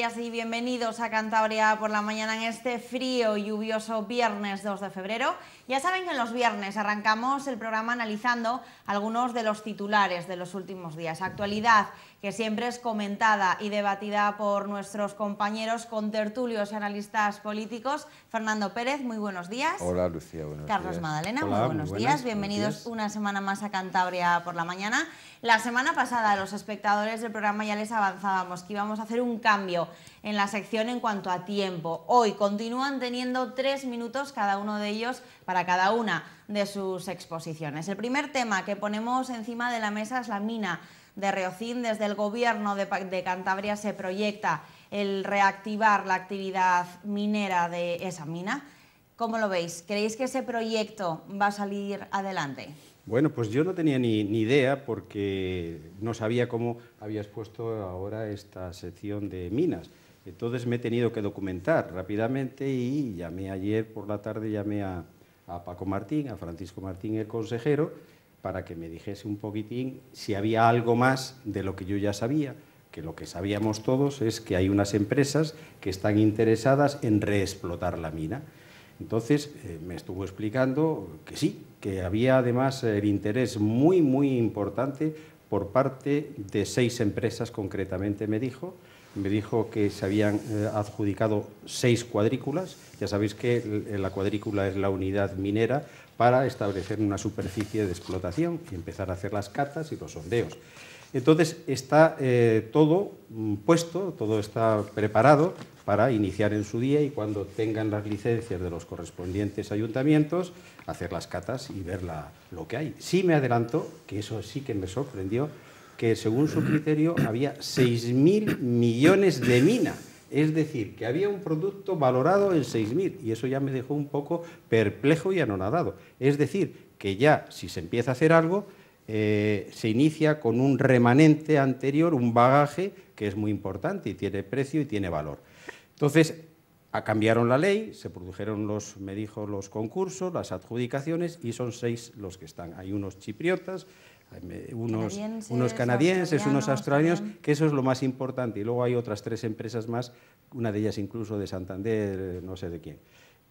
días y bienvenidos a Cantabria por la mañana en este frío y lluvioso viernes 2 de febrero. Ya saben que en los viernes arrancamos el programa analizando algunos de los titulares de los últimos días. Actualidad que siempre es comentada y debatida por nuestros compañeros contertulios y analistas políticos. Fernando Pérez, muy buenos días. Hola Lucía, buenos días. Carlos Madalena, Hola, muy buenos días. Bienvenidos una semana más a Cantabria por la mañana. La semana pasada a los espectadores del programa ya les avanzábamos que íbamos a hacer un cambio en la sección en cuanto a tiempo. Hoy continúan teniendo 3 minutos cada uno de ellos para cada una de sus exposiciones. El primer tema que ponemos encima de la mesa es la mina de Reocín. Desde el gobierno de Cantabria se proyecta el reactivar la actividad minera de esa mina. ¿Cómo lo veis? ¿Creéis que ese proyecto va a salir adelante? Bueno, pues yo no tenía ni idea porque no sabía cómo habías puesto ahora esta sección de minas. Entonces me he tenido que documentar rápidamente y llamé ayer por la tarde, llamé a Paco Martín, a Francisco Martín, el consejero, para que me dijese un poquitín si había algo más de lo que yo ya sabía, que lo que sabíamos todos es que hay unas empresas que están interesadas en reexplotar la mina. Entonces me estuvo explicando que sí, que había además el interés muy importante por parte de 6 empresas concretamente, me dijo que se habían adjudicado 6 cuadrículas. Ya sabéis que la cuadrícula es la unidad minera para establecer una superficie de explotación y empezar a hacer las catas y los sondeos. Entonces está todo puesto, todo está preparado para iniciar en su día y cuando tengan las licencias de los correspondientes ayuntamientos, hacer las catas y ver lo que hay. Sí me adelantó, que eso sí que me sorprendió, que según su criterio había 6.000 millones de mina. Es decir, que había un producto valorado en 6.000 y eso ya me dejó un poco perplejo y anonadado. Es decir, que ya si se empieza a hacer algo, se inicia con un remanente anterior, un bagaje que es muy importante y tiene precio y tiene valor. Entonces, cambiaron la ley, se produjeron los concursos, las adjudicaciones y son 6 los que están. Hay unos chipriotas, unos canadienses, unos australianos, que eso es lo más importante. Y luego hay otras 3 empresas más, una de ellas incluso de Santander, no sé de quién.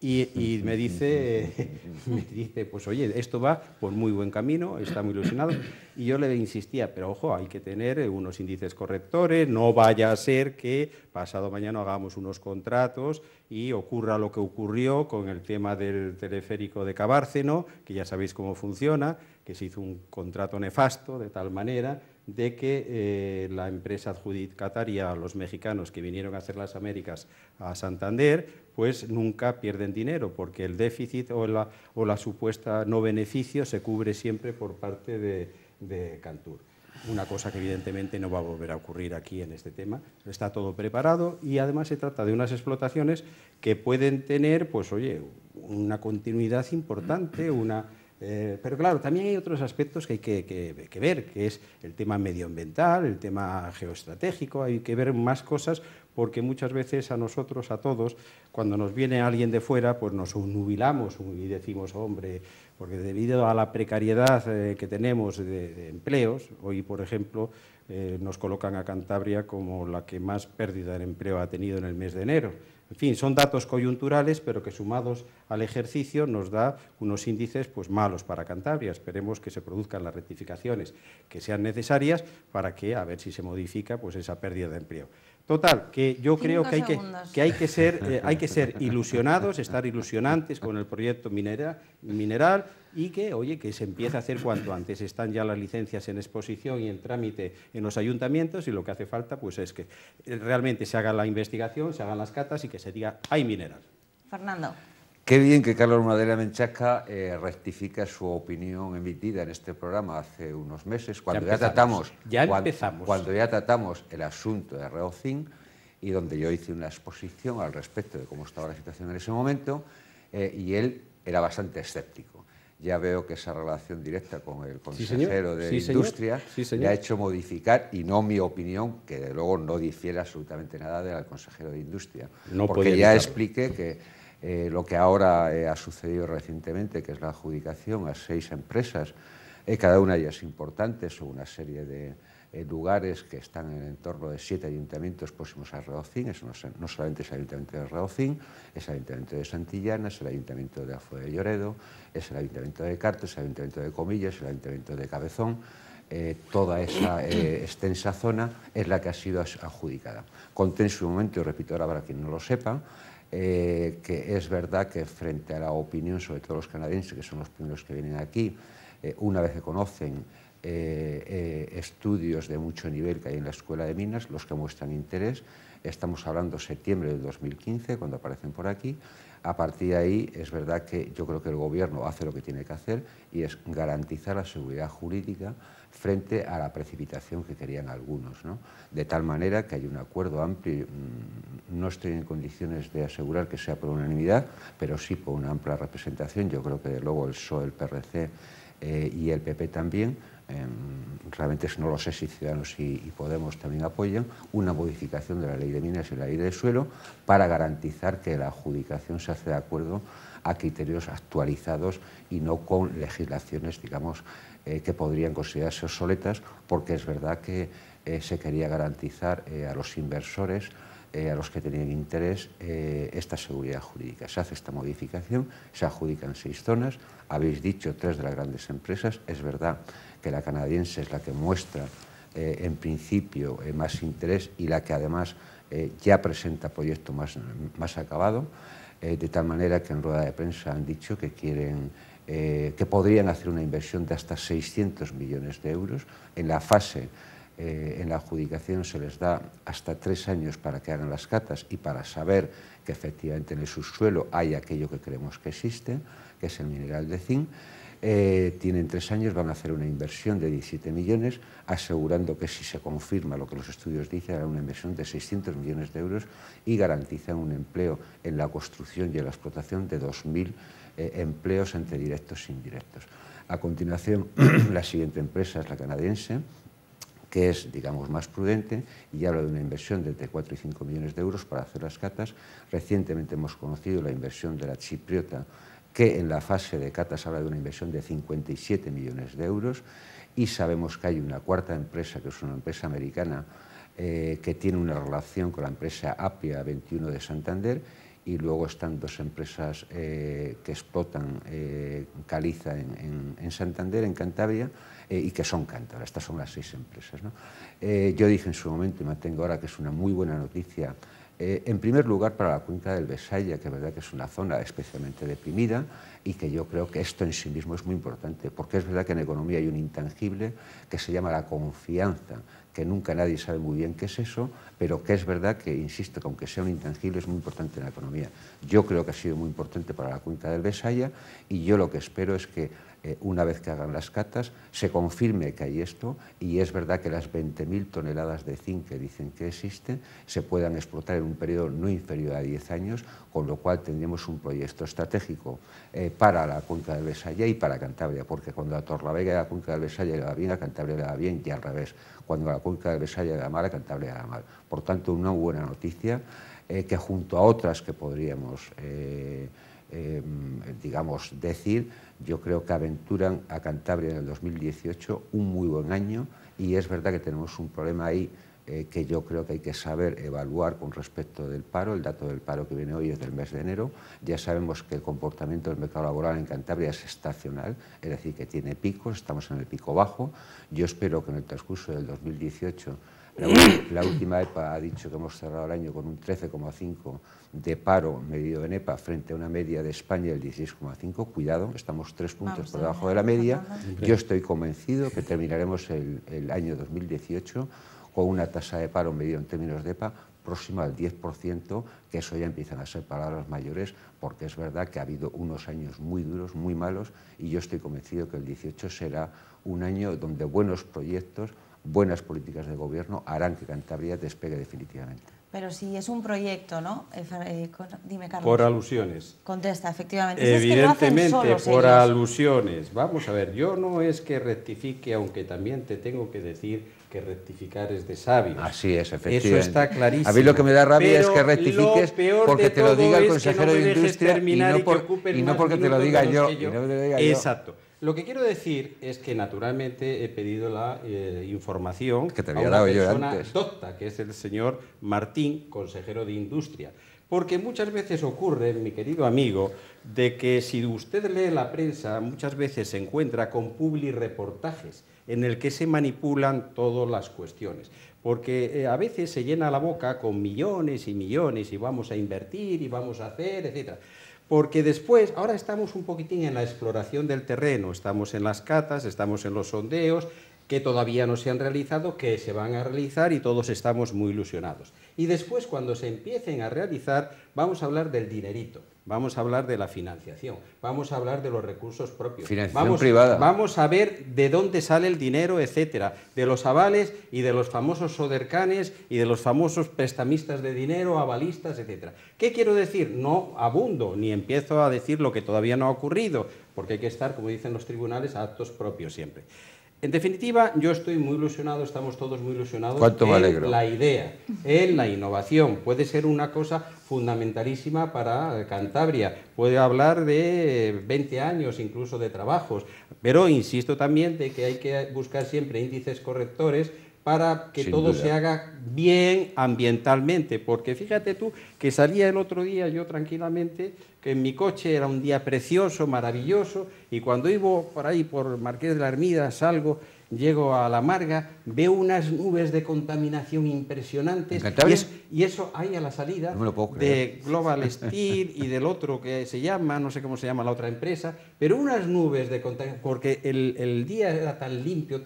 Y me dice, pues oye, esto va por muy buen camino, está muy ilusionado. Y yo le insistía, pero ojo, hay que tener unos índices correctores, no vaya a ser que pasado mañana hagamos unos contratos y ocurra lo que ocurrió con el tema del teleférico de Cabárceno, que ya sabéis cómo funciona, que se hizo un contrato nefasto de tal manera de que la empresa adjudicataria, los mexicanos que vinieron a hacer las Américas a Santander, pues nunca pierden dinero, porque el déficit o la supuesta no beneficio se cubre siempre por parte de Cantur. Una cosa que evidentemente no va a volver a ocurrir aquí en este tema. Está todo preparado y además se trata de unas explotaciones que pueden tener, pues oye, una continuidad importante, pero claro, también hay otros aspectos que hay que ver, que es el tema medioambiental, el tema geoestratégico, hay que ver más cosas porque muchas veces a nosotros, a todos, cuando nos viene alguien de fuera, pues nos nubilamos y decimos, hombre, porque debido a la precariedad que tenemos de empleos, hoy, por ejemplo, nos colocan a Cantabria como la que más pérdida de empleo ha tenido en el mes de enero. En fin, son datos coyunturales, pero que sumados al ejercicio nos da unos índices pues malos para Cantabria. Esperemos que se produzcan las rectificaciones que sean necesarias para que, a ver si se modifica pues esa pérdida de empleo. Total, que yo creo que hay que ser ilusionados, estar ilusionantes con el proyecto mineral y que, oye, que se empiece a hacer cuanto antes. Están ya las licencias en exposición y en trámite en los ayuntamientos y lo que hace falta pues es que realmente se haga la investigación, se hagan las catas y que se diga, hay mineral. Fernando. Qué bien que Carlos Madalena Menchaca rectifica su opinión emitida en este programa hace unos meses, cuando ya tratamos el asunto de Reocín y donde yo hice una exposición al respecto de cómo estaba la situación en ese momento y él era bastante escéptico. Ya veo que esa relación directa con el consejero de Industria le ha hecho modificar, y no mi opinión, que de luego no difiere absolutamente nada del consejero de Industria, porque ya expliqué que lo que ahora ha sucedido recientemente, que es la adjudicación a 6 empresas, cada una de ellas importante, son una serie de lugares que están en el entorno de 7 ayuntamientos próximos a Redocín. Eso no solamente es el ayuntamiento de Redocín, es el ayuntamiento de Santillana, es el ayuntamiento de Afué de Lloredo, es el ayuntamiento de Cartes, es el ayuntamiento de Comillas, el ayuntamiento de Cabezón. Toda esa extensa zona es la que ha sido adjudicada. Conté en su momento, y repito ahora para quien no lo sepa, que es verdad que frente a la opinión, sobre todo los canadienses, que son los primeros que vienen aquí, una vez que conocen estudios de mucho nivel que hay en la Escuela de Minas, los que muestran interés, estamos hablando de septiembre del 2015, cuando aparecen por aquí. A partir de ahí es verdad que yo creo que el Gobierno hace lo que tiene que hacer y es garantizar la seguridad jurídica frente a la precipitación que querían algunos, ¿no? De tal manera que hay un acuerdo amplio. No estoy en condiciones de asegurar que sea por unanimidad, pero sí por una amplia representación. Yo creo que de luego el PSOE, el PRC y el PP también. Realmente no lo sé si Ciudadanos y Podemos también apoyan una modificación de la Ley de Minas y la Ley del Suelo para garantizar que la adjudicación se hace de acuerdo a criterios actualizados y no con legislaciones, digamos, que podrían considerarse obsoletas, porque es verdad que se quería garantizar a los inversores, a los que tenían interés, esta seguridad jurídica. Se hace esta modificación, se adjudican 6 zonas, habéis dicho 3 de las grandes empresas, es verdad que la canadiense es la que muestra en principio más interés y la que además ya presenta proyecto más acabado, de tal manera que en rueda de prensa han dicho que quieren, que podrían hacer una inversión de hasta 600 millones de euros. En la fase, en la adjudicación se les da hasta 3 años para que hagan las catas y para saber que efectivamente en el subsuelo hay aquello que creemos que existe, que es el mineral de zinc. Tienen 3 años, van a hacer una inversión de 17 millones, asegurando que si se confirma lo que los estudios dicen, hará una inversión de 600 millones de euros y garantizan un empleo en la construcción y en la explotación de 2.000 empleos entre directos e indirectos. A continuación, la siguiente empresa es la canadiense, que es, digamos, más prudente y habla de una inversión de entre 4 y 5 millones de euros para hacer las catas. Recientemente hemos conocido la inversión de la chipriota, que en la fase de catas habla de una inversión de 57 millones de euros, y sabemos que hay una cuarta empresa, que es una empresa americana, que tiene una relación con la empresa Appia 21 de Santander, y luego están 2 empresas que explotan caliza en Santander, en Cantabria, y que son cántabras. Estas son las 6 empresas, ¿no? Yo dije en su momento, y mantengo ahora, que es una muy buena noticia, en primer lugar para la cuenca del Besaya, que es verdad que es una zona especialmente deprimida y que yo creo que esto en sí mismo es muy importante, porque es verdad que en economía hay un intangible que se llama la confianza, que nunca nadie sabe muy bien qué es eso, pero que es verdad que, insisto, que aunque sea un intangible es muy importante en la economía. Yo creo que ha sido muy importante para la cuenca del Besaya y yo lo que espero es que una vez que hagan las catas, se confirme que hay esto y es verdad que las 20.000 toneladas de zinc que dicen que existen se puedan explotar en un periodo no inferior a 10 años, con lo cual tendremos un proyecto estratégico para la cuenca del Besaya y para Cantabria, porque cuando a Torlavega y a la cuenca del Besaya le va bien, a Cantabria le va bien y al revés. Cuando a la cuenca del Besaya le va mal, a Cantabria le va mal. Por tanto, una buena noticia que junto a otras que podríamos digamos, decir, yo creo que aventuran a Cantabria en el 2018 un muy buen año, y es verdad que tenemos un problema ahí que yo creo que hay que saber evaluar con respecto del paro. El dato del paro que viene hoy es del mes de enero. Ya sabemos que el comportamiento del mercado laboral en Cantabria es estacional, es decir, que tiene picos, estamos en el pico bajo. Yo espero que en el transcurso del 2018 la última EPA ha dicho que hemos cerrado el año con un 13,5 de paro medido en EPA frente a una media de España del 16,5. Cuidado, estamos 3 puntos por debajo de la media. Yo estoy convencido que terminaremos el año 2018 con una tasa de paro medido en términos de EPA próxima al 10%, que eso ya empiezan a ser palabras mayores, porque es verdad que ha habido unos años muy duros, muy malos, y yo estoy convencido que el 18 será un año donde buenos proyectos, buenas políticas de gobierno harán que Cantabria despegue definitivamente. Pero si es un proyecto, ¿no? Dime, Carlos. Por alusiones. Contesta, efectivamente. Evidentemente, es que no por ellos. alusiones. Vamos a ver, yo no es que rectifique, aunque también te tengo que decir que rectificar es de sabios. Así es, efectivamente. Eso está clarísimo. A mí lo que me da rabia es que Pero rectifiques porque te lo diga el consejero de Industria y no porque te lo diga yo. Exacto. Lo que quiero decir es que naturalmente he pedido la información que te a había una dado yo persona antes. docta, que es el señor Martín, consejero de Industria. Porque muchas veces ocurre, mi querido amigo, de que si usted lee la prensa, muchas veces se encuentra con publireportajes en el que se manipulan todas las cuestiones. Porque a veces se llena la boca con millones y millones y vamos a invertir y vamos a hacer, etcétera. Porque después, ahora estamos un poquitín en la exploración del terreno, estamos en las catas, estamos en los sondeos, que todavía no se han realizado, que se van a realizar y todos estamos muy ilusionados. Y después, cuando se empiecen a realizar, vamos a hablar del dinerito, vamos a hablar de la financiación, vamos a hablar de los recursos propios. Financiación privada. Vamos a ver de dónde sale el dinero, etcétera, de los avales y de los famosos sodercanes y de los famosos prestamistas de dinero, avalistas, etcétera. ¿Qué quiero decir? No abundo, ni empiezo a decir lo que todavía no ha ocurrido, porque hay que estar, como dicen los tribunales, a actos propios siempre. En definitiva, yo estoy muy ilusionado, estamos todos muy ilusionados en la idea, en la innovación. Puede ser una cosa fundamentalísima para Cantabria. Puede hablar de 20 años incluso de trabajos, pero insisto también de que hay que buscar siempre índices correctores para que todo se haga bien ambientalmente, porque fíjate tú que salía el otro día yo tranquilamente, que en mi coche era un día precioso, maravilloso, y cuando iba por ahí, por Marqués de la Hermida, salgo, llego a La Marga, veo unas nubes de contaminación impresionantes, y eso hay a la salida de Global Steel y del otro que se llama, no sé cómo se llama la otra empresa, pero unas nubes de contaminación, porque el día era tan limpio,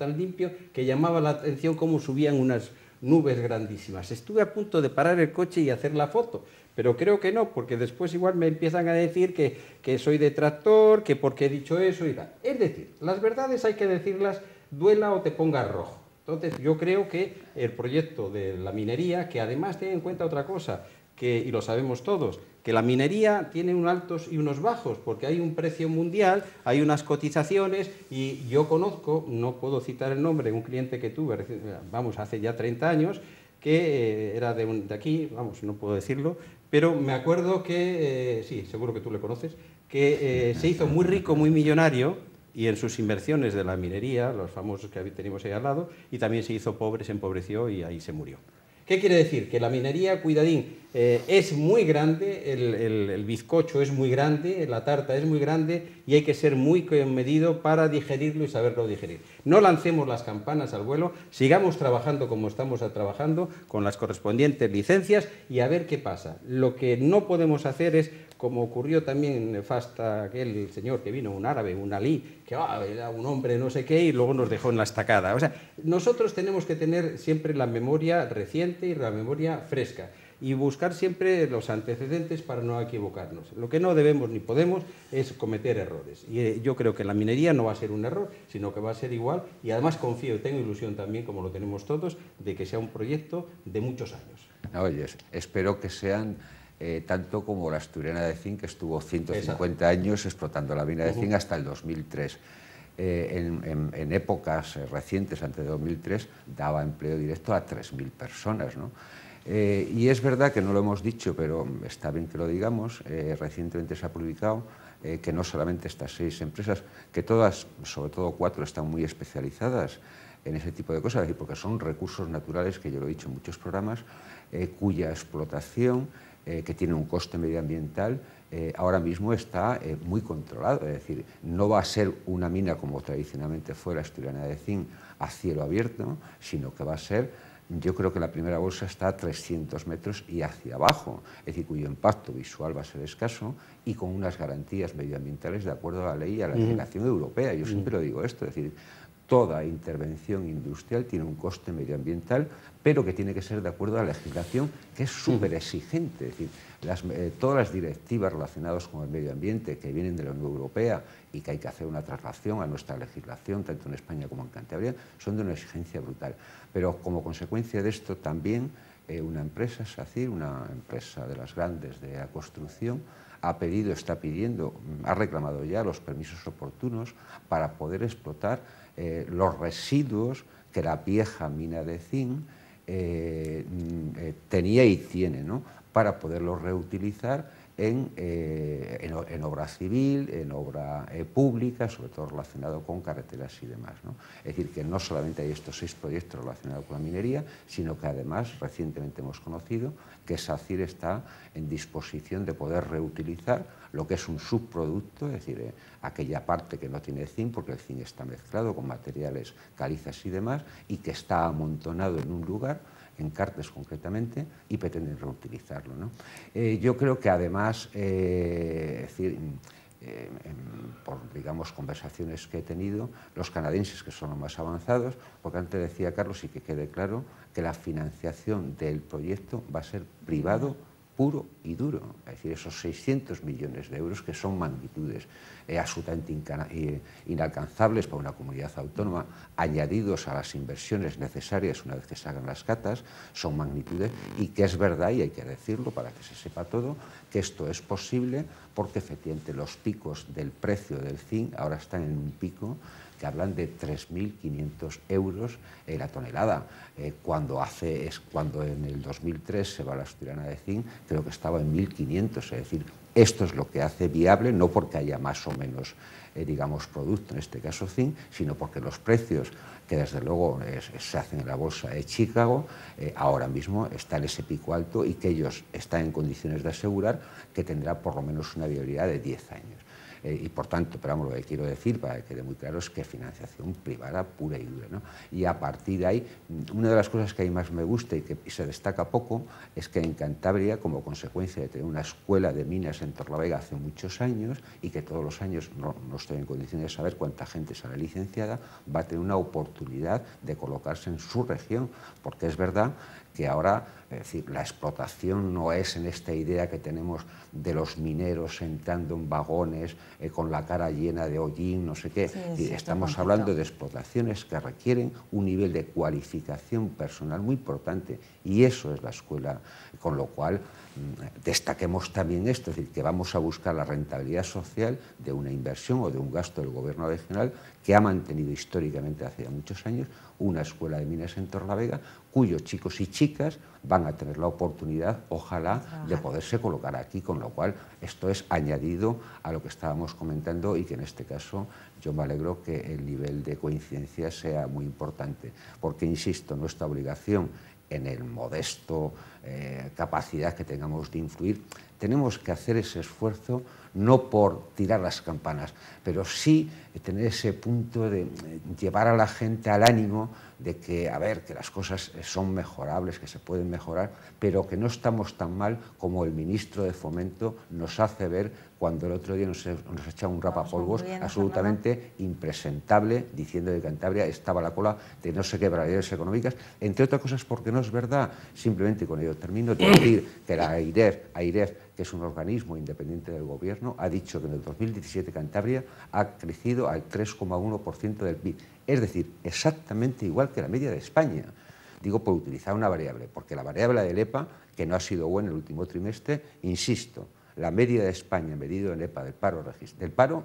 que llamaba la atención cómo subían unas nubes grandísimas. Estuve a punto de parar el coche y hacer la foto, pero creo que no, porque después igual me empiezan a decir que soy detractor, que porque he dicho eso y tal. Es decir, las verdades hay que decirlas, duela o te ponga rojo. Entonces, yo creo que el proyecto de la minería, que además tiene en cuenta otra cosa, y lo sabemos todos, que la minería tiene unos altos y unos bajos, porque hay un precio mundial, hay unas cotizaciones, y yo conozco, no puedo citar el nombre, un cliente que tuve, vamos, hace ya 30 años, que era de aquí, vamos, no puedo decirlo, pero me acuerdo que, sí, seguro que tú le conoces, que se hizo muy rico, muy millonario, y en sus inversiones de la minería, los famosos que tenemos ahí al lado, y también se hizo pobre, se empobreció y ahí se murió. ¿Qué quiere decir? Que la minería, cuidadín, es muy grande, el bizcocho es muy grande, la tarta es muy grande y hay que ser muy medido para digerirlo y saberlo digerir. No lancemos las campanas al vuelo, sigamos trabajando como estamos trabajando, con las correspondientes licencias y a ver qué pasa. Lo que no podemos hacer es, como ocurrió también en Fasta, aquel señor que vino, un árabe, un alí, que era un hombre no sé qué y luego nos dejó en la estacada. O sea, nosotros tenemos que tener siempre la memoria reciente y la memoria fresca y buscar siempre los antecedentes para no equivocarnos. Lo que no debemos ni podemos es cometer errores. Y yo creo que la minería no va a ser un error, sino que va a ser igual y además confío y tengo ilusión también, como lo tenemos todos, de que sea un proyecto de muchos años. Oye, espero que sean tanto como la Asturiana de Zinc, que estuvo 150 años explotando la mina de zinc hasta el 2003. En épocas recientes, antes de 2003, daba empleo directo a 3.000 personas, ¿no? Y es verdad que no lo hemos dicho, pero está bien que lo digamos, recientemente se ha publicado que no solamente estas 6 empresas, que todas, sobre todo 4, están muy especializadas en ese tipo de cosas, porque son recursos naturales, que yo lo he dicho en muchos programas, cuya explotación, que tiene un coste medioambiental, ahora mismo está muy controlado. Es decir, no va a ser una mina como tradicionalmente fue la Asturiana de Zinc a cielo abierto, sino que va a ser, yo creo que la primera bolsa está a 300 metros y hacia abajo, es decir, cuyo impacto visual va a ser escaso y con unas garantías medioambientales de acuerdo a la ley y a la legislación europea. Yo siempre lo digo esto, es decir, toda intervención industrial tiene un coste medioambiental, pero que tiene que ser de acuerdo a la legislación, que es súper exigente. Es decir, todas las directivas relacionadas con el medio ambiente que vienen de la Unión Europea y que hay que hacer una traslación a nuestra legislación, tanto en España como en Cantabria, son de una exigencia brutal. Pero como consecuencia de esto también una empresa, SACIR, una empresa de las grandes de la construcción, está pidiendo, ha reclamado ya los permisos oportunos para poder explotar los residuos que la vieja mina de zinc tenía y tiene, ¿no?, para poderlos reutilizar en obra civil, en obra pública, sobre todo relacionado con carreteras y demás, ¿no? Es decir, que no solamente hay estos 6 proyectos relacionados con la minería, sino que además recientemente hemos conocido que SACIR está en disposición de poder reutilizar lo que es un subproducto, es decir, aquella parte que no tiene zinc, porque el zinc está mezclado con materiales calizas y demás, y que está amontonado en un lugar, en Cartes concretamente, y pretenden reutilizarlo, ¿no? Yo creo que además, por, digamos, conversaciones que he tenido, los canadienses, que son los más avanzados, porque antes decía Carlos, y que quede claro, que la financiación del proyecto va a ser privado, puro y duro, es decir, esos 600 millones de euros, que son magnitudes absolutamente inalcanzables para una comunidad autónoma, añadidos a las inversiones necesarias una vez que se hagan las catas, son magnitudes, y que es verdad, y hay que decirlo para que se sepa todo, que esto es posible porque efectivamente los picos del precio del zinc ahora están en un pico que hablan de 3.500 euros la tonelada, cuando en el 2003 se va a la Asturiana de zinc, creo que estaba en 1.500, es decir, esto es lo que hace viable, no porque haya más o menos, digamos, producto, en este caso zinc, sino porque los precios, que desde luego se hacen en la bolsa de Chicago, ahora mismo está en ese pico alto, y que ellos están en condiciones de asegurar que tendrá por lo menos una viabilidad de 10 años. Y por tanto, pero vamos, lo que quiero decir, para que quede muy claro, es que financiación privada pura y dura, ¿no? Y a partir de ahí, una de las cosas que a mí más me gusta y que se destaca poco, es que en Cantabria, como consecuencia de tener una escuela de minas en Torlavega hace muchos años, y que todos los años, no estoy en condiciones de saber cuánta gente sale licenciada, va a tener una oportunidad de colocarse en su región, porque es verdad que ahora, es decir, la explotación no es en esta idea que tenemos de los mineros entrando en vagones con la cara llena de hollín, no sé qué. Sí, estamos hablando de explotaciones que requieren un nivel de cualificación personal muy importante, y eso es la escuela, con lo cual destaquemos también esto, es decir, que vamos a buscar la rentabilidad social de una inversión o de un gasto del gobierno regional que ha mantenido históricamente hace ya muchos años una escuela de minas en Torlavega, cuyos chicos y chicas van a tener la oportunidad, ojalá, de poderse colocar aquí, con lo cual esto es añadido a lo que estábamos comentando, y que en este caso yo me alegro que el nivel de coincidencia sea muy importante, porque, insisto, nuestra obligación, en el modesto capacidad que tengamos de influir, tenemos que hacer ese esfuerzo, no por tirar las campanas, pero sí tener ese punto de llevar a la gente al ánimo de que, a ver, que las cosas son mejorables, que se pueden mejorar, pero que no estamos tan mal como el ministro de Fomento nos hace ver cuando el otro día nos echa un rapapolvos absolutamente impresentable, diciendo que Cantabria estaba a la cola de no sé qué barbaridades económicas, entre otras cosas porque no es verdad. Simplemente, con ello termino, de decir que la AIREF, que es un organismo independiente del gobierno, ha dicho que en el 2017 Cantabria ha crecido al 3,1% del PIB, es decir, exactamente igual que la media de España. Digo, por utilizar una variable, porque la variable del EPA, que no ha sido buena el último trimestre, insisto, la media de España, medido en EPA del paro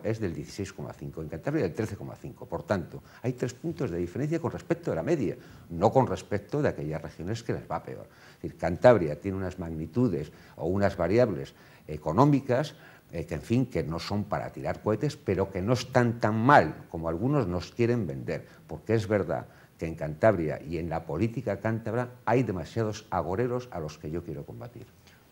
es del 16,5, en Cantabria del 13,5. Por tanto, hay 3 puntos de diferencia con respecto a la media, no con respecto de aquellas regiones que les va peor. Es decir, Cantabria tiene unas magnitudes o unas variables económicas que, en fin, que no son para tirar cohetes, pero que no están tan mal como algunos nos quieren vender, porque es verdad que en Cantabria y en la política cántabra hay demasiados agoreros a los que yo quiero combatir.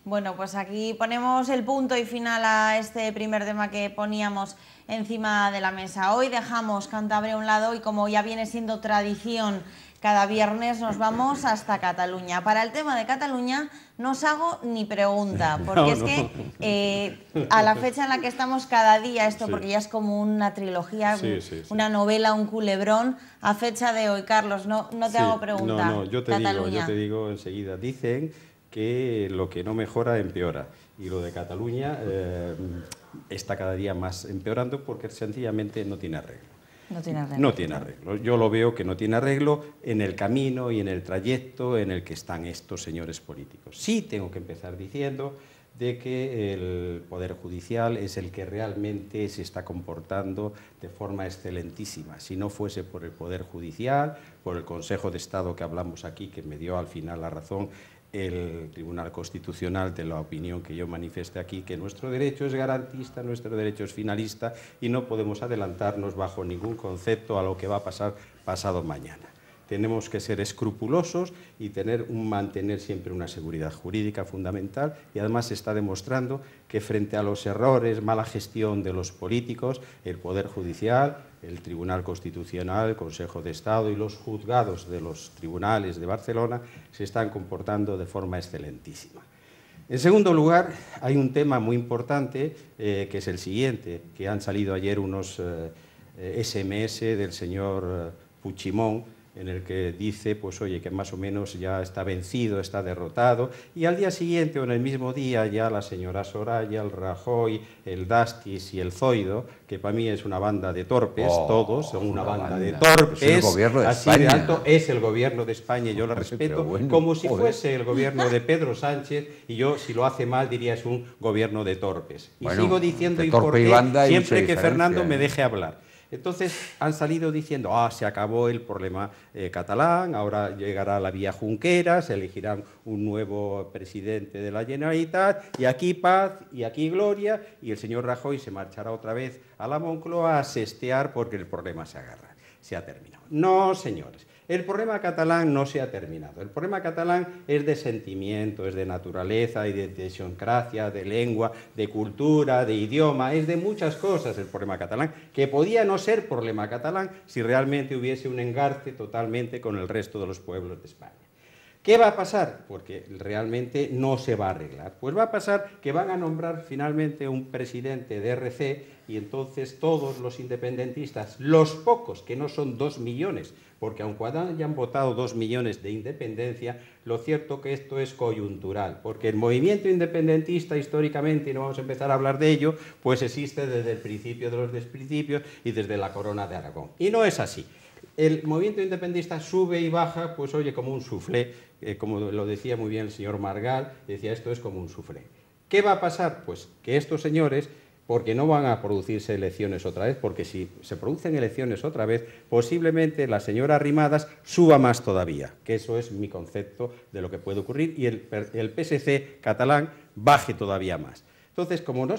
Bueno, pues aquí ponemos el punto y final a este primer tema que poníamos encima de la mesa. Hoy dejamos Cantabria a un lado y, como ya viene siendo tradición, cada viernes nos vamos hasta Cataluña. Para el tema de Cataluña no os hago ni pregunta, porque que a la fecha en la que estamos cada día, esto porque ya es como una trilogía, una novela, un culebrón, a fecha de hoy, Carlos, no te hago pregunta. No, yo te digo enseguida. Dicen que lo que no mejora empeora, y lo de Cataluña está cada día más empeorando porque sencillamente no tiene arreglo. No tiene arreglo. Yo lo veo que no tiene arreglo en el camino y en el trayecto en el que están estos señores políticos. Sí tengo que empezar diciendo de que el Poder Judicial es el que realmente se está comportando de forma excelentísima. Si no fuese por el Poder Judicial, por el Consejo de Estado que hablamos aquí, que me dio al final la razón, el Tribunal Constitucional, de la opinión que yo manifieste aquí, que nuestro derecho es garantista, nuestro derecho es finalista y no podemos adelantarnos bajo ningún concepto a lo que va a pasar pasado mañana. Tenemos que ser escrupulosos y mantener siempre una seguridad jurídica fundamental, y además se está demostrando que frente a los errores, mala gestión de los políticos, el Poder Judicial, el Tribunal Constitucional, el Consejo de Estado y los juzgados de los tribunales de Barcelona se están comportando de forma excelentísima. En segundo lugar, hay un tema muy importante que es el siguiente, que han salido ayer unos SMS del señor Puigdemont, en el que dice, pues oye, que más o menos ya está vencido, está derrotado, y al día siguiente o en el mismo día ya la señora Soraya, el Rajoy, el Dastis y el Zoido, que para mí es una banda de torpes, todos son una banda de torpes, es el gobierno de así España. De alto, es el gobierno de España, yo lo respeto, bueno, como si fuese el gobierno de Pedro Sánchez, y yo, si lo hace mal, diría es un gobierno de torpes. Y bueno, sigo diciendo, y torpe por y qué, banda siempre que Fernando me deje hablar. Entonces han salido diciendo, se acabó el problema catalán, ahora llegará la vía Junqueras, se elegirán un nuevo presidente de la Generalitat, y aquí paz, y aquí gloria, y el señor Rajoy se marchará otra vez a la Moncloa a sestear porque el problema se ha terminado. No, señores. El problema catalán no se ha terminado. El problema catalán es de sentimiento, es de naturaleza y de idiosincrasia, de lengua, de cultura, de idioma, es de muchas cosas el problema catalán, que podía no ser problema catalán si realmente hubiese un engarce totalmente con el resto de los pueblos de España. ¿Qué va a pasar? Porque realmente no se va a arreglar. Pues va a pasar que van a nombrar finalmente un presidente de RC y entonces todos los independentistas, los pocos, que no son 2 millones, porque aunque hayan votado 2 millones de independencia, lo cierto que esto es coyuntural, porque el movimiento independentista históricamente, y no vamos a empezar a hablar de ello, pues existe desde el principio de los desprecipios y desde la Corona de Aragón. Y no es así. El movimiento independentista sube y baja, pues oye, como un suflé, como lo decía muy bien el señor Margal, decía esto es como un suflé. ¿Qué va a pasar? Pues que estos señores, porque no van a producirse elecciones otra vez, porque si se producen elecciones otra vez, posiblemente la señora Arrimadas suba más todavía, que eso es mi concepto de lo que puede ocurrir, y el PSC catalán baje todavía más. Entonces, como no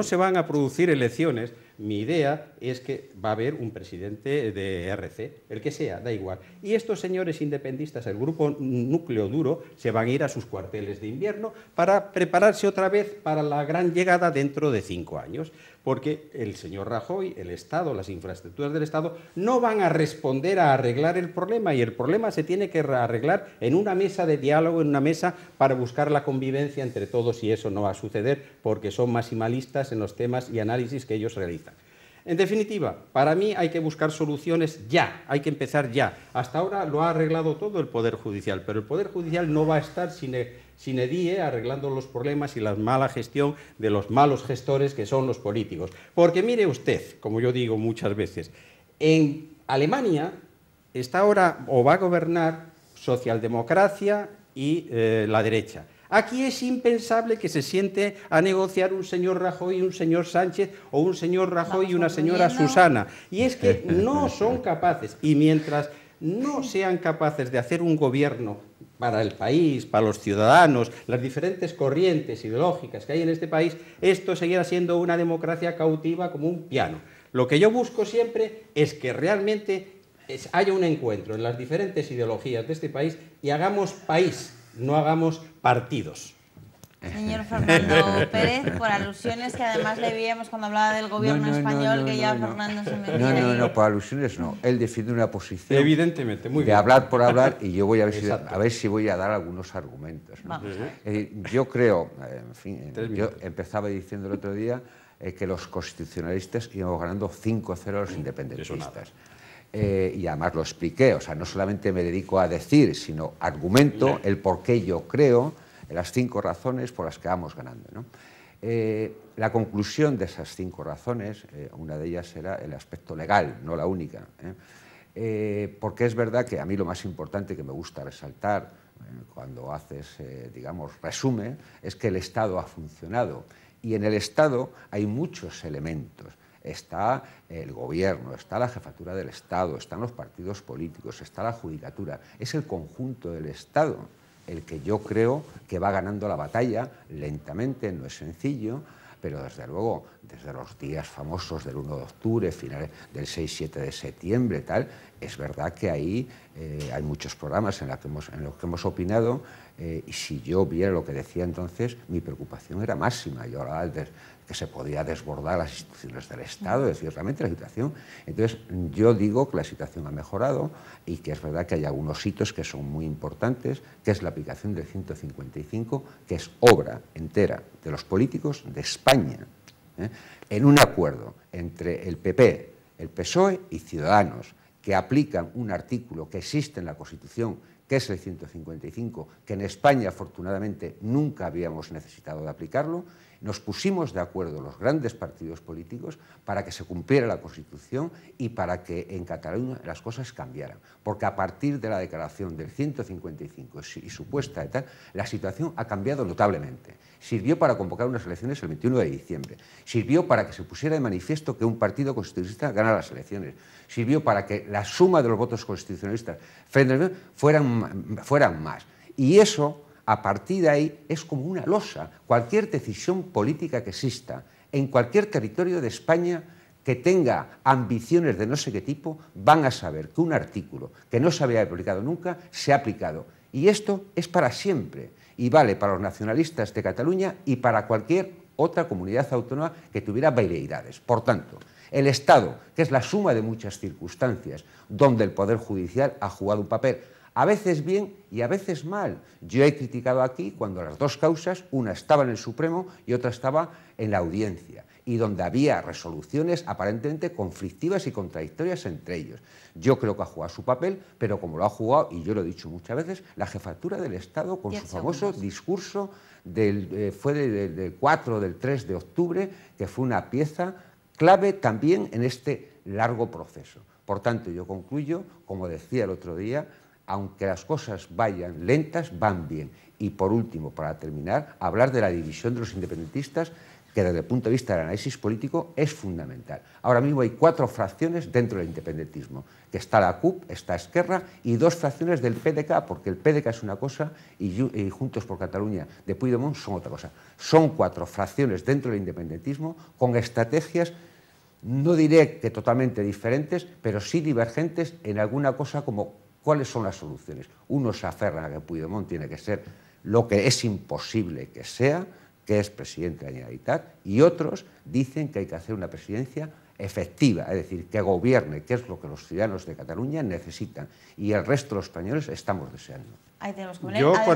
se van a producir elecciones, mi idea es que va a haber un presidente de RC, el que sea, da igual. Y estos señores independistas, el grupo núcleo duro, se van a ir a sus cuarteles de invierno para prepararse otra vez para la gran llegada dentro de 5 años. Porque el señor Rajoy, el Estado, las infraestructuras del Estado, no van a responder a arreglar el problema, y el problema se tiene que arreglar en una mesa de diálogo, en una mesa para buscar la convivencia entre todos, y eso no va a suceder porque son maximalistas en los temas y análisis que ellos realizan. En definitiva, para mí hay que buscar soluciones ya, hay que empezar ya. Hasta ahora lo ha arreglado todo el Poder Judicial, pero el Poder Judicial no va a estar sine die arreglando los problemas y la mala gestión de los malos gestores que son los políticos. Porque mire usted, como yo digo muchas veces, en Alemania está ahora o va a gobernar socialdemocracia y la derecha. Aquí es impensable que se siente a negociar un señor Rajoy y un señor Sánchez, o un señor Rajoy y una señora Susana. Y es que no son capaces, y mientras no sean capaces de hacer un gobierno para el país, para los ciudadanos, las diferentes corrientes ideológicas que hay en este país, esto seguirá siendo una democracia cautiva como un piano. Lo que yo busco siempre es que realmente haya un encuentro en las diferentes ideologías de este país y hagamos país, no hagamos partidos. Señor Fernando Pérez, por alusiones que además le veíamos cuando hablaba del gobierno español, que ya Fernando se metía No, por alusiones no. Él defiende una posición evidentemente, muy bien, de hablar por hablar, y yo voy a ver si voy a dar algunos argumentos, ¿no? Yo creo, en fin, yo empezaba diciendo el otro día que los constitucionalistas íbamos ganando 5-0 a los independentistas. Y además lo expliqué, o sea, no solamente me dedico a decir, sino argumento el por qué yo creo, las 5 razones por las que vamos ganando, ¿no? La conclusión de esas 5 razones, una de ellas era el aspecto legal, no la única, porque es verdad que a mí lo más importante que me gusta resaltar cuando haces, digamos, resumen, es que el Estado ha funcionado. Y en el Estado hay muchos elementos. Está el gobierno, está la jefatura del Estado, están los partidos políticos, está la judicatura. Es el conjunto del Estado el que yo creo que va ganando la batalla lentamente, no es sencillo, pero desde luego, desde los días famosos del 1 de octubre, finales del 6-7 de septiembre, tal, es verdad que ahí hay muchos programas en los que hemos opinado, y si yo viera lo que decía entonces, mi preocupación era máxima. Yo hablaba de que se podía desbordar las instituciones del Estado, es decir, realmente la situación. Entonces, yo digo que la situación ha mejorado y que es verdad que hay algunos hitos que son muy importantes, que es la aplicación del 155, que es obra entera de los políticos de España, en un acuerdo entre el PP, el PSOE y Ciudadanos, que aplican un artículo que existe en la Constitución, que es el 155, que en España afortunadamente nunca habíamos necesitado de aplicarlo. Nos pusimos de acuerdo los grandes partidos políticos para que se cumpliera la Constitución y para que en Cataluña las cosas cambiaran. Porque a partir de la declaración del 155 y supuesta y tal, la situación ha cambiado notablemente. Sirvió para convocar unas elecciones el 21 de diciembre. Sirvió para que se pusiera de manifiesto que un partido constitucionalista ganara las elecciones. Sirvió para que la suma de los votos constitucionalistas fueran más. Y eso, a partir de ahí, es como una losa. Cualquier decisión política que exista en cualquier territorio de España que tenga ambiciones de no sé qué tipo, van a saber que un artículo que no se había aplicado nunca se ha aplicado. Y esto es para siempre. Y vale para los nacionalistas de Cataluña y para cualquier otra comunidad autónoma que tuviera veleidades. Por tanto, el Estado, que es la suma de muchas circunstancias, donde el Poder Judicial ha jugado un papel, a veces bien y a veces mal. Yo he criticado aquí cuando las dos causas, una estaba en el Supremo y otra estaba en la Audiencia, y donde había resoluciones aparentemente conflictivas y contradictorias entre ellos. Yo creo que ha jugado su papel, pero como lo ha jugado, y yo lo he dicho muchas veces, la jefatura del Estado con su famoso discurso fue del 4 o del 3 de octubre, que fue una pieza clave también en este largo proceso. Por tanto, yo concluyo, como decía el otro día, aunque las cosas vayan lentas, van bien. Y por último, para terminar, hablar de la división de los independentistas, que desde el punto de vista del análisis político es fundamental. Ahora mismo hay 4 fracciones dentro del independentismo, que está la CUP, está Esquerra, y 2 fracciones del PDK, porque el PDK es una cosa y Juntos por Cataluña de Puigdemont son otra cosa. Son 4 fracciones dentro del independentismo con estrategias, no diré que totalmente diferentes, pero sí divergentes en alguna cosa como cuáles son las soluciones. Unos se aferran a que Puigdemont tiene que ser lo que es imposible que sea, que es presidente de la Generalitat, y otros dicen que hay que hacer una presidencia efectiva, es decir, que gobierne, que es lo que los ciudadanos de Cataluña necesitan y el resto de los españoles estamos deseando. Ahí tenemos que poner. Yo además,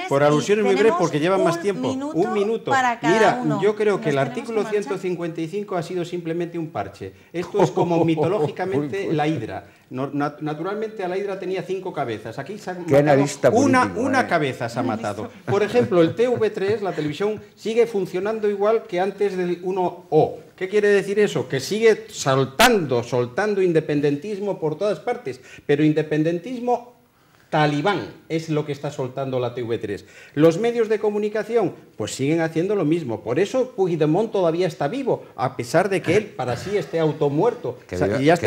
por alusiones muy breve porque llevan más tiempo. Un minuto. Para cada Mira, uno. yo creo que el artículo 155 ha sido simplemente un parche. Esto es como mitológicamente la hidra. Naturalmente a la hidra tenía 5 cabezas. Aquí se ha matado una cabeza se ha matado. Por ejemplo, el TV3, la televisión, sigue funcionando igual que antes del 1O. ¿Qué quiere decir eso? Que sigue soltando independentismo por todas partes, pero independentismo talibán es lo que está soltando la TV3. Los medios de comunicación pues siguen haciendo lo mismo. Por eso Puigdemont todavía está vivo, a pesar de que él para sí esté automuerto. Que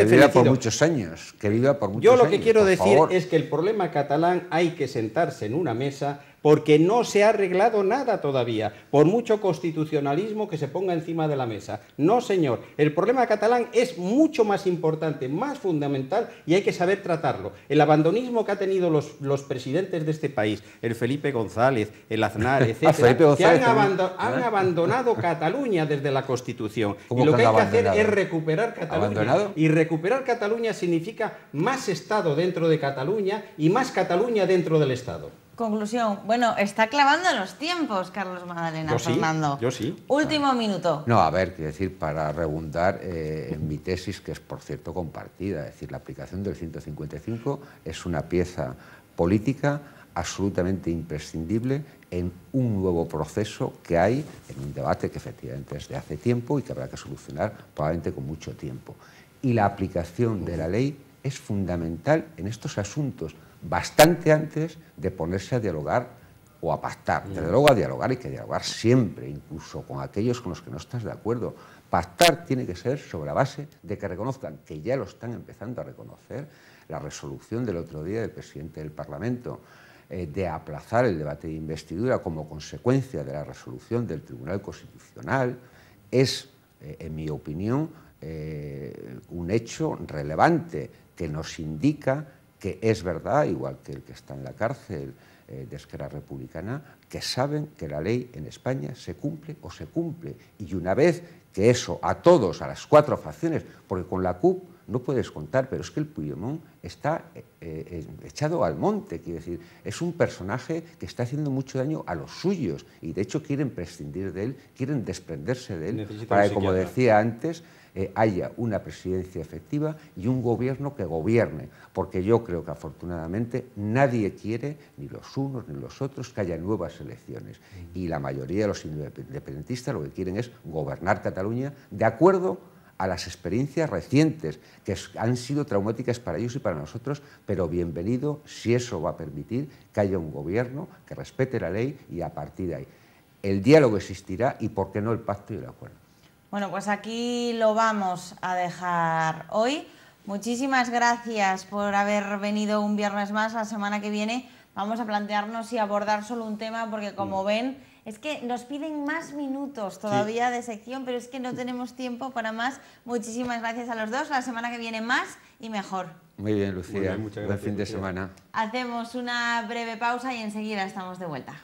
viva por muchos años. Yo lo que quiero decir es que el problema catalán hay que sentarse en una mesa porque no se ha arreglado nada todavía, por mucho constitucionalismo que se ponga encima de la mesa. No, señor, el problema catalán es mucho más importante, más fundamental, y hay que saber tratarlo. El abandonismo que han tenido los presidentes de este país, el Felipe González, el Aznar, etcétera, que han abandonado Cataluña desde la Constitución. Y lo que hay que hacer es recuperar Cataluña. ¿Abandonado? Y recuperar Cataluña significa más Estado dentro de Cataluña y más Cataluña dentro del Estado. Conclusión. Bueno, está clavando los tiempos, Carlos Magdalena. Fernando. Yo sí. Último minuto. No, a ver, quiero decir, para redundar en mi tesis, que es, por cierto, compartida, es decir, la aplicación del 155 es una pieza política absolutamente imprescindible en un nuevo proceso que hay, en un debate que efectivamente es de hace tiempo y que habrá que solucionar probablemente con mucho tiempo. Y la aplicación de la ley es fundamental en estos asuntos bastante antes de ponerse a dialogar o a pactar. Desde luego a dialogar hay que dialogar siempre, incluso con aquellos con los que no estás de acuerdo. Pactar tiene que ser sobre la base de que reconozcan, que ya lo están empezando a reconocer, la resolución del otro día del presidente del Parlamento de aplazar el debate de investidura como consecuencia de la resolución del Tribunal Constitucional es, en mi opinión, un hecho relevante que nos indica que es verdad, igual que el que está en la cárcel de Esquerra Republicana, que saben que la ley en España se cumple o se cumple. Y una vez que eso a todos, a las 4 facciones, porque con la CUP no puedes contar, pero es que el Puigdemont está echado al monte, quiero decir, es un personaje que está haciendo mucho daño a los suyos y de hecho quieren prescindir de él, quieren desprenderse de él para que, como decía antes, haya una presidencia efectiva y un gobierno que gobierne, porque yo creo que afortunadamente nadie quiere, ni los unos ni los otros, que haya nuevas elecciones y la mayoría de los independentistas lo que quieren es gobernar Cataluña de acuerdo a las experiencias recientes, que han sido traumáticas para ellos y para nosotros, pero bienvenido si eso va a permitir que haya un gobierno que respete la ley y a partir de ahí el diálogo existirá y, ¿por qué no, el pacto y el acuerdo? Bueno, pues aquí lo vamos a dejar hoy. Muchísimas gracias por haber venido un viernes más. La semana que viene vamos a plantearnos y abordar solo un tema, porque como ven, es que nos piden más minutos todavía de sección, pero es que no tenemos tiempo para más. Muchísimas gracias a los dos. La semana que viene más y mejor. Muy bien, Lucía. Muy bien, muchas gracias, buen fin de Lucía. semana. Hacemos una breve pausa y enseguida estamos de vuelta.